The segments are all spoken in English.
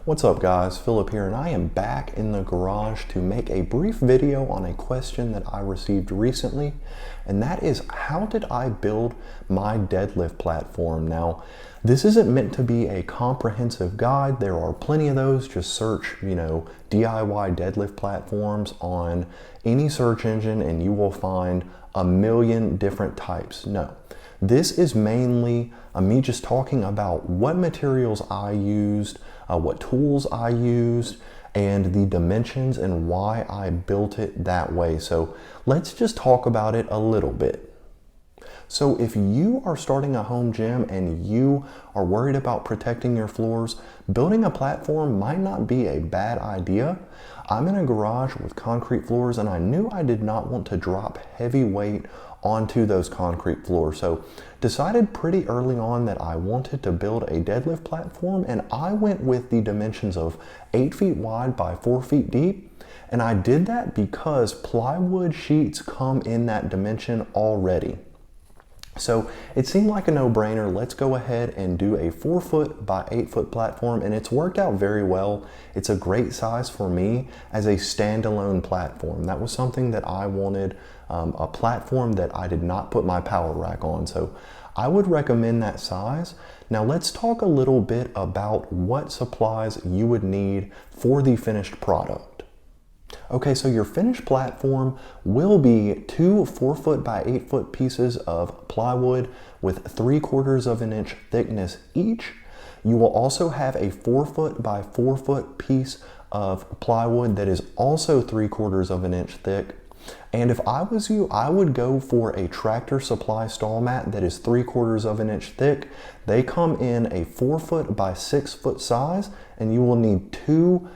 What's up guys, Philip here, and I am back in the garage to make a brief video on a question that I received recently, and that is, how did I build my deadlift platform? Now, this isn't meant to be a comprehensive guide. There are plenty of those. Just search, DIY deadlift platforms on any search engine and you will find a million different types. No. This is mainly me just talking about what materials I used, what tools I used, and the dimensions and why I built it that way. So let's just talk about it a little bit. So if you are starting a home gym and you are worried about protecting your floors, building a platform might not be a bad idea. I'm in a garage with concrete floors and I knew I did not want to drop heavy weight onto those concrete floors. So decided pretty early on that I wanted to build a deadlift platform, and I went with the dimensions of 8 feet wide by 4 feet deep. And I did that because plywood sheets come in that dimension already. So it seemed like a no-brainer. Let's go ahead and do a 4 foot by 8 foot platform, and it's worked out very well. It's a great size for me as a standalone platform. That was something that I wanted, a platform that I did not put my power rack on. So I would recommend that size. Now let's talk a little bit about what supplies you would need for the finished product. Okay, so your finished platform will be 2 4 foot by 8 foot pieces of plywood with 3/4 of an inch thickness each. You will also have a 4 foot by 4 foot piece of plywood that is also 3/4 of an inch thick. And if I was you, I would go for a Tractor Supply stall mat that is 3/4 of an inch thick. They come in a 4 foot by 6 foot size, and you will need 2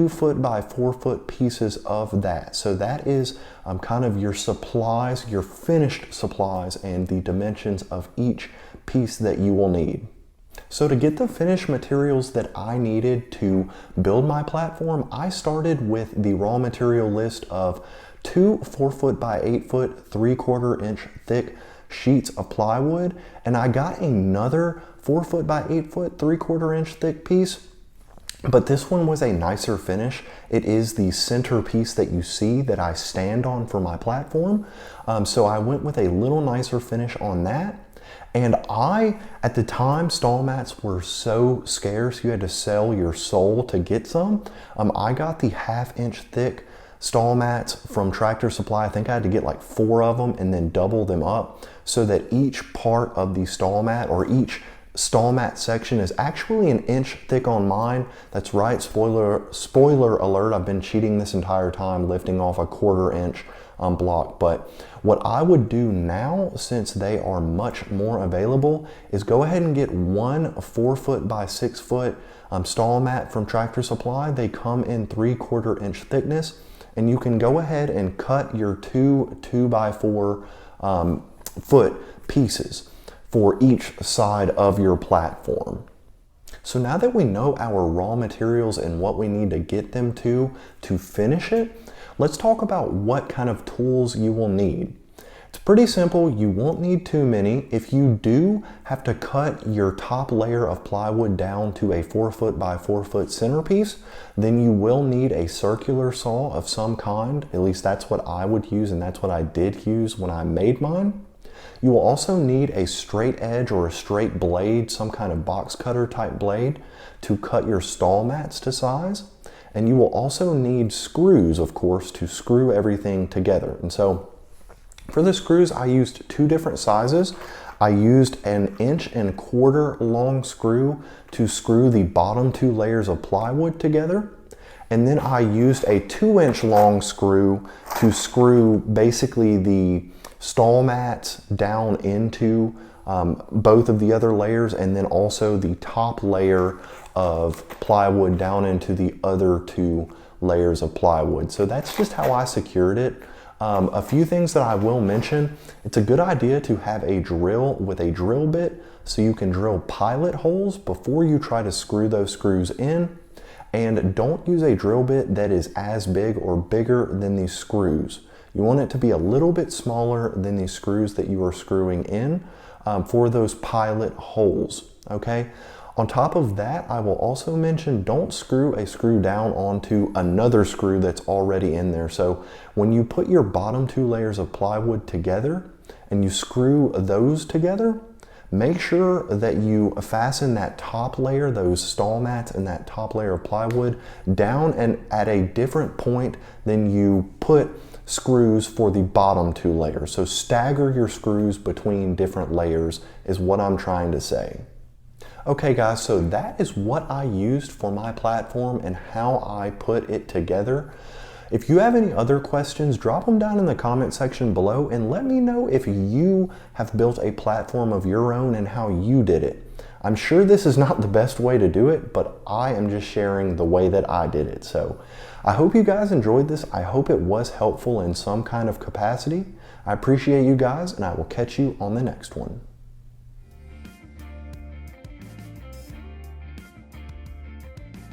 foot by 4 foot pieces of that. So that is kind of your supplies, your finished supplies, and the dimensions of each piece that you will need. So to get the finished materials that I needed to build my platform, I started with the raw material list of 2 4 foot by 8 foot, 3/4 inch thick sheets of plywood, and I got another 4 foot by 8 foot, 3/4 inch thick piece. But this one was a nicer finish. It is the centerpiece that you see that I stand on for my platform. So I went with a little nicer finish on that. And at the time, stall mats were so scarce, you had to sell your soul to get some. I got the 1/2 inch thick stall mats from Tractor Supply. I think I had to get like 4 of them and then double them up so that each part of the stall mat, or each stall mat section, is actually 1 inch thick on mine. That's right, spoiler alert, I've been cheating this entire time, lifting off a 1/4 inch block. But what I would do now, since they are much more available, is go ahead and get one 4 foot by 6 foot stall mat from Tractor Supply. They come in 3/4 inch thickness, and you can go ahead and cut your 2 by 4 foot pieces for each side of your platform. So now that we know our raw materials and what we need to get them to finish it, let's talk about what kind of tools you will need. It's pretty simple. You won't need too many. If you do have to cut your top layer of plywood down to a 4 foot by 4 foot centerpiece, then you will need a circular saw of some kind. At least that's what I would use, and that's what I did use when I made mine. You will also need a straight edge or a straight blade, some kind of box cutter type blade, to cut your stall mats to size. And you will also need screws, of course, to screw everything together. And so for the screws, I used 2 different sizes. I used an 1.25 inch long screw to screw the bottom 2 layers of plywood together. And then I used a 2 inch long screw to screw basically the stall mats down into both of the other layers, and then also the top layer of plywood down into the other 2 layers of plywood. So that's just how I secured it. A few things that I will mention: it's a good idea to have a drill with a drill bit so you can drill pilot holes before you try to screw those screws in. And don't use a drill bit that is as big or bigger than these screws. You want it to be a little bit smaller than these screws that you are screwing in for those pilot holes, okay? On top of that, I will also mention don't screw a screw down onto another screw that's already in there. So when you put your bottom 2 layers of plywood together and you screw those together, make sure that you fasten that top layer, those stall mats and that top layer of plywood down and at a different point than you put screws for the bottom 2 layers. So stagger your screws between different layers is what I'm trying to say. Okay guys, so that is what I used for my platform and how I put it together. If you have any other questions, drop them down in the comment section below and let me know if you have built a platform of your own and how you did it. I'm sure this is not the best way to do it, but I am just sharing the way that I did it. So I hope you guys enjoyed this. I hope it was helpful in some kind of capacity. I appreciate you guys and I will catch you on the next one.